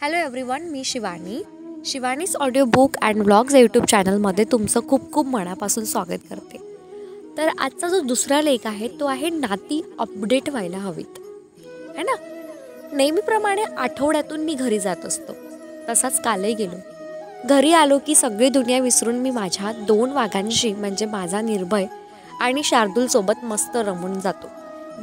Hello everyone, मी Shivani's audio book and vlogs YouTube चॅनलमध्ये तुमचं खूप खूप मनापासून स्वागत करते. तर आजचा जो दुसरा लेख आहे तो आहे नाती अपडेट व्हायला हवीत, है ना. नेहमीप्रमाणे आठवड्यातून मी घरी जात असतो, तसाच कालही गेलो. घरी आलो की सगळी दुनिया विसरून मी माझ्या 2 वाघांशी म्हणजे माझा निर्भय आणि शार्दूलसोबत मस्त रमून जातो.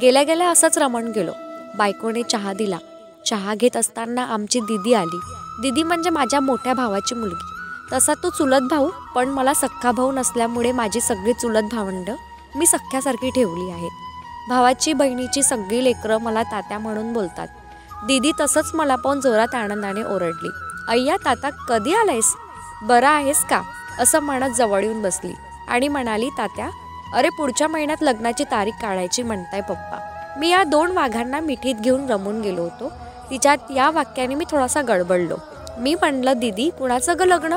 गेल्या गेल्या असंच रमून गेलो. बायकोने चहा दिला. चहा घेत असताना आमची दीदी आली. दीदी म्हणजे माझ्या मोठ्या भावाची मुलगी. तसा तो चुलत भाऊ, पण मला सख्खा भाऊ नसल्यामुळे माझी सगळी चुलत भावंड मी सख्ख्यासारखी ठेवली आहेत. भावाची बहिणीची सगळी लेकरं मला तात्या म्हणून बोलतात. दीदी तसंच मला पाहून जोरात आनंदाने ओरडली. अय्या ताता, कधी आलायस? बरा आहेस का? असं म्हणत जवळ येऊन बसली आणि म्हणाली, तात्या, अरे पुढच्या महिन्यात लग्नाची तारीख काढायची म्हणताय पप्पा. मी या 2 वाघांना मिठीत घेऊन रमून गेलो होतो. तिच्यात या वाक्याने मी थोडासा गडबडलो. मी म्हणलं, दीदी कुणाचं ग लग्न?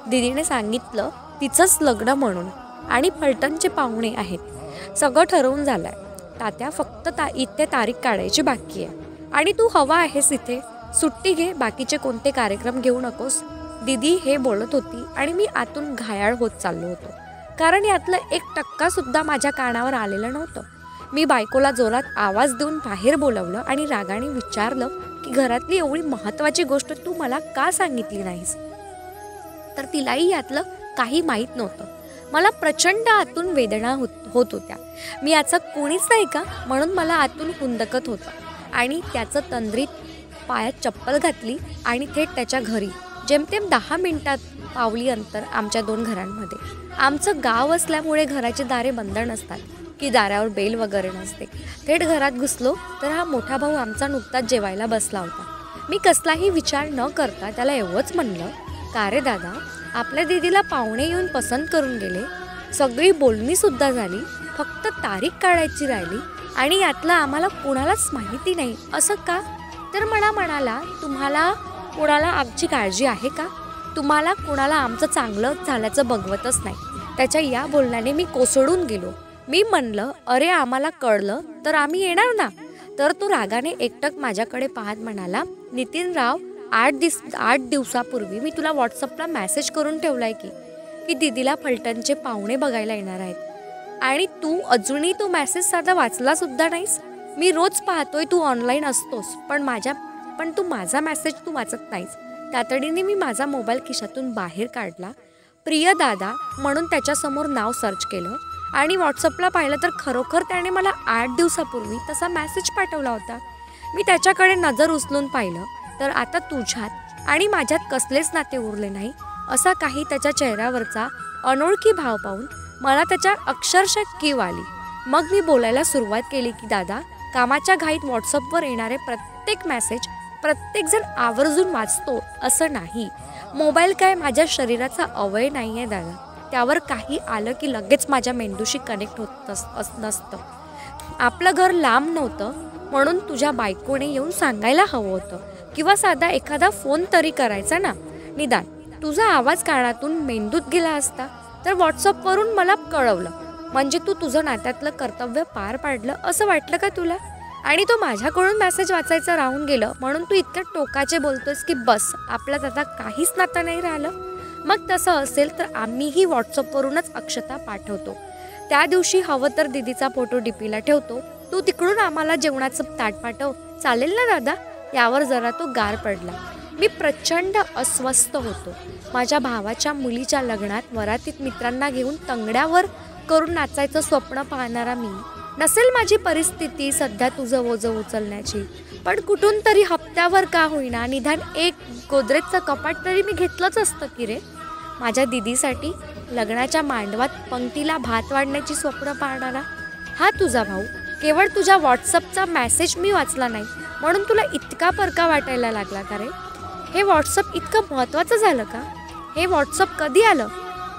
दीदीने सांगितलं तिचंच लग्न म्हणून, आणि फलटणचे पाहुणे आहेत. सगळं ठरवून झालंय तात्या, फक्त इथे तारीख काढायची बाकी आहे. आणि तू हवा आहेस इथे, सुट्टी घे, बाकीचे कोणते कार्यक्रम घेऊ नकोस. दीदी हे बोलत होती आणि मी आतून घायाळ होत चाललो होतो, कारण यातलं 1% सुद्धा माझ्या कानावर आलेलं नव्हतं. मी बायकोला जोरात आवाज देऊन बाहेर बोलवलं आणि रागाने विचारलं की घरातली एवढी महत्त्वाची गोष्ट तू मला का सांगितली नाहीस? तर तिलाही यातलं काही माहीत नव्हतं. मला प्रचंड आतून वेदना होत होत्या. मी याचं कोणीच नाही का म्हणून मला आतून हुंदकत होतं. आणि त्याचं तंद्रीत पायात चप्पल घातली आणि थेट त्याच्या घरी. जेमतेम 10 मिनिटात पावली अंतर आमच्या 2 घरांमध्ये. आमचं गाव असल्यामुळे घराची दारे बंद नसतात की दारावर बेल वगैरे नसते. थेट घरात घुसलो तर हा मोठा भाऊ आमचा नुकताच जेवायला बसला होता. मी कसलाही विचार न करता त्याला एवढंच म्हणलं, का रे दादा, आपल्या दीदीला पाहुणे येऊन पसंत करून गेले, सगळी बोलणी सुद्धा झाली, फक्त तारीख काढायची राहिली आणि यातलं आम्हाला कुणालाच माहिती नाही, असं का? तर म्हणाला, तुम्हाला कुणाला आमची काळजी आहे का? तुम्हाला कुणाला आमचं चांगलं झाल्याचं बघवतच नाही. त्याच्या या बोलण्याने मी कोसळून गेलो. मी म्हणलं, अरे आम्हाला कळलं तर आम्ही येणार ना. तर तो रागाने एकटक माझ्याकडे पाहत म्हणाला, नितीनराव, 8 दिवसापूर्वी मी तुला व्हॉट्सअपला मेसेज करून ठेवलाय की दीदीला फलटणचे पाहुणे बघायला येणार आहेत, आणि तू अजूनही तो मेसेज साधा वाचला सुद्धा नाहीस. मी रोज पाहतोय तू ऑनलाईन असतोस, पण तू माझा मेसेज तू वाचत नाहीस. तातडीने मी माझा मोबाईल खिशातून बाहेर काढला. प्रिय दादा म्हणून त्याच्यासमोर नाव सर्च केलं आणि व्हॉट्सअपला पाहिलं तर खरोखर त्याने मला 8 दिवसापूर्वी तसा मेसेज पाठवला होता. मी त्याच्याकडे नजर उचलून पाहिलं तर आता तुझ्यात आणि माझ्यात कसलेच नाते उरले नाही, असा काही त्याच्या चेहऱ्यावरचा अनोळखी भाव पाहून मला त्याच्या अक्षरशः कीव आली. मग मी बोलायला सुरुवात केली की दादा, कामाच्या घाईत व्हॉट्सअपवर येणारे प्रत्येक मेसेज प्रत्येकजण आवर्जून वाचतो असं नाही. मोबाईल काय माझ्या शरीराचा अवयव नाही आहे दादा. त्यावर काही आलं की लगेच माझ्या मेंदूशी कनेक्ट होत नसतं. आपलं घर लांब नव्हतं म्हणून तुझ्या बायकोने येऊन सांगायला हवं होतं, किंवा साधा एखादा फोन तरी करायचा ना. निदान तुझा आवाज कानातून मेंदूत गेला असता तर व्हॉट्सअपवरून मला कळवलं, म्हणजे तू तुझं नात्यातलं कर्तव्य पार पाडलं असं वाटलं का तुला? आणि तो माझ्याकडून मेसेज वाचायचं राहून गेलं म्हणून तू इतक्या टोकाचे बोलतोयस की बस आपल्यात आता काहीच नातं नाही राहिलं. मग तसं असेल तर आम्हीही व्हॉट्सअपवरूनच अक्षता पाठवतो. त्या दिवशी हवं तर दीदीचा फोटो डीपीला ठेवतो, तू तिकडून आम्हाला जेवणाचं ताट पाठव, चालेल ना दादा? यावर जरा तो गार पडला. मी प्रचंड अस्वस्थ होतो. माझ्या भावाच्या मुलीच्या लग्नात वरातीत मित्रांना घेऊन तंगड्यावर करून नाचायचं स्वप्न पाहणारा मी. नसेल माझी परिस्थिती सध्या तुझं ओझं उचलण्याची, पण कुठून तरी हप्त्यावर का होईना निदान एक गोदरेजचं कपाट तरी मी घेतलंच असतं की रे. माझ्या दीदीसाठी लग्नाच्या मांडवात पंक्तीला भात वाढण्याची स्वप्न पाहणारा हा तुझा भाऊ. केवळ तुझ्या व्हॉट्सअपचा मेसेज मी वाचला नाही म्हणून तुला इतका परका वाटायला लागला का रे? हे व्हॉट्सअप इतकं महत्त्वाचं झालं का? हे व्हॉट्सअप कधी आलं?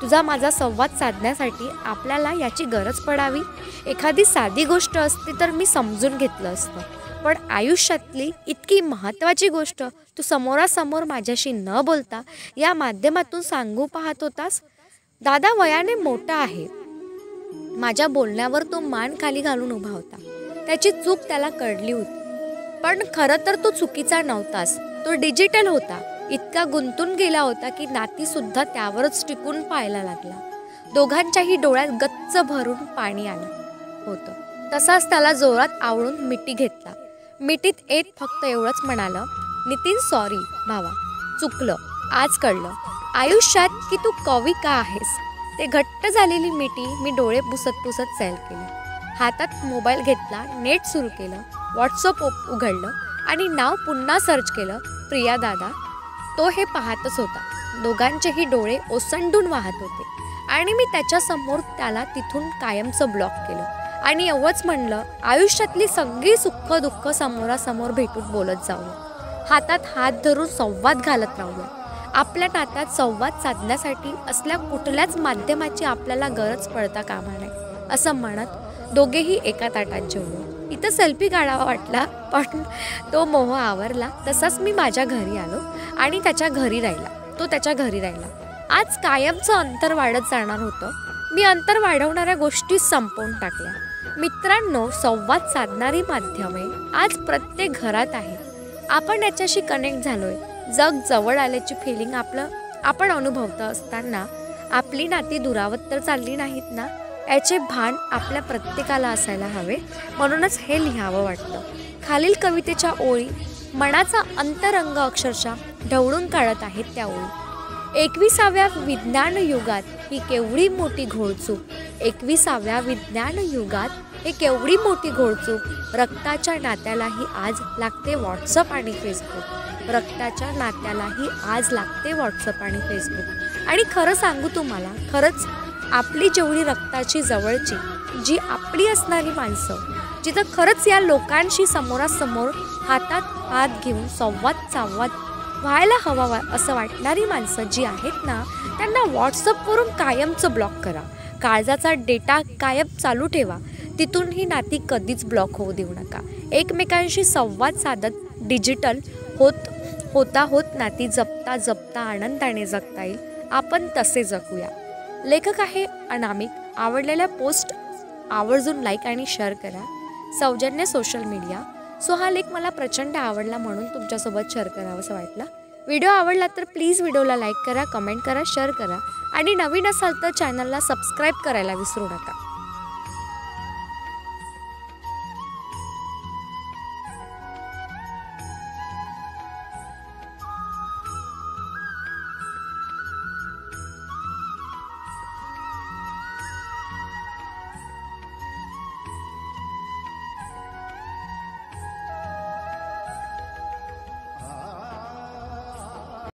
तुझा माझा संवाद साधण्यासाठी आपल्याला याची गरज पडावी. एखादी साधी गोष्ट असती तर मी समजून घेतलं असतं, पण आयुष्यातली इतकी महत्त्वाची गोष्ट तू समोरासमोर माझ्याशी न बोलता या माध्यमातून सांगू पाहत होतास. दादा वयाने मोठा आहे. माझ्या बोलण्यावर तो मान खाली घालून उभा होता. त्याची चूक त्याला कळली होती, पण खरं तर तो चुकीचा नव्हतास. तो डिजिटल होता. इतका गुंतून गेला होता की नातीसुद्धा त्यावरच टिकून पाहायला लागला. दोघांच्याही डोळ्यात गच्च भरून पाणी आलं होतं. तसाच त्याला जोरात आवळून मिठी घेतला. मिठीत येत फक्त एवढंच म्हणालं, नितीन सॉरी भावा, चुकलं, आज कळलं आयुष्यात की तू कवी का आहेस. ते घट्ट झालेली मिठी मी डोळे पुसत पुसत सैल केली. हातात मोबाईल घेतला, नेट सुरू केलं, व्हॉट्सअप उघडलं आणि नाव पुन्हा सर्च केलं, प्रिया दादा. तो हे पाहतच होता. दोघांचेही डोळे ओसंडून वाहत होते आणि मी त्याच्यासमोर त्याला तिथून कायमचं ब्लॉक केलं आणि एवढंच म्हणलं, आयुष्यातली सगळी सुख दुःख समोरासमोर भेटून बोलत जाऊया. हातात हात धरून संवाद घालत राहूया. आपल्या नात्यात संवाद साधण्यासाठी असल्या कुठल्याच माध्यमाची आपल्याला गरज पडता कामा नये असं म्हणत दोघेही एका ताटात जेवलो. इथं सेल्फी काढावा वाटला, पण तो मोह आवरला. तसाच मी माझ्या घरी आलो आणि त्याच्या घरी राहिला. तो त्याच्या घरी राहिला. आज कायमचं अंतर वाढत जाणार होतं. मी अंतर वाढवणाऱ्या गोष्टी संपवून टाकल्या. मित्रांनो, संवाद साधणारी माध्यमे आज प्रत्येक घरात आहे. आपण याच्याशी कनेक्ट झालोय. जग जवळ आल्याची फिलिंग आपण अनुभवत असताना आपली नाती दुरावत तर चालली नाहीत ना, याचे भान आपल्या प्रत्येकाला असायला हवे. म्हणूनच हे लिहावं वाटतं. खालील कवितेच्या ओळी मनाचा अंतरंग अक्षरशः ढवळून काढत आहेत. त्या ओळी 21व्या विज्ञान युगात ही केवढी मोठी घोळचूक. 21व्या विज्ञान युगात हे केवढी मोठी घोळचूक. रक्ताच्या नात्यालाही आज लागते व्हॉट्सअप आणि फेसबुक. रक्ताच्या नात्यालाही आज लागते व्हॉट्सअप आणि फेसबुक. आणि खरं सांगू तुम्हाला, खरंच आपली जेवढी रक्ताची जवळची जी आपली असणारी माणसं, जिथं खरंच या लोकांशी समोरासमोर हातात हात घेऊन संवाद व्हायला हवा असं वाटणारी माणसं जी आहेत ना, त्यांना व्हॉट्सअपवरून कायमचं ब्लॉक करा. काळजाचा डेटा कायम चालू ठेवा. तिथून ही नाती कधीच ब्लॉक होऊ देऊ नका. एकमेकांशी संवाद साधत डिजिटल होत नाती जपता जपता आनंदाने जगता येईल. आपण तसे जगूया. लेखक आहे अनामिक. आवडलेल्या पोस्ट आवर्जून लाईक आणि शेअर करा. सौजन्य सोशल मीडिया. हा लेख मला प्रचंड आवडला म्हणून तुमच्यासोबत शेअर करावं असं वाटलं. व्हिडिओ आवडला तर प्लीज व्हिडिओला लाईक करा, कमेंट करा, शेअर करा आणि नवीन असाल तर चॅनलला सबस्क्राईब करायला विसरू नका.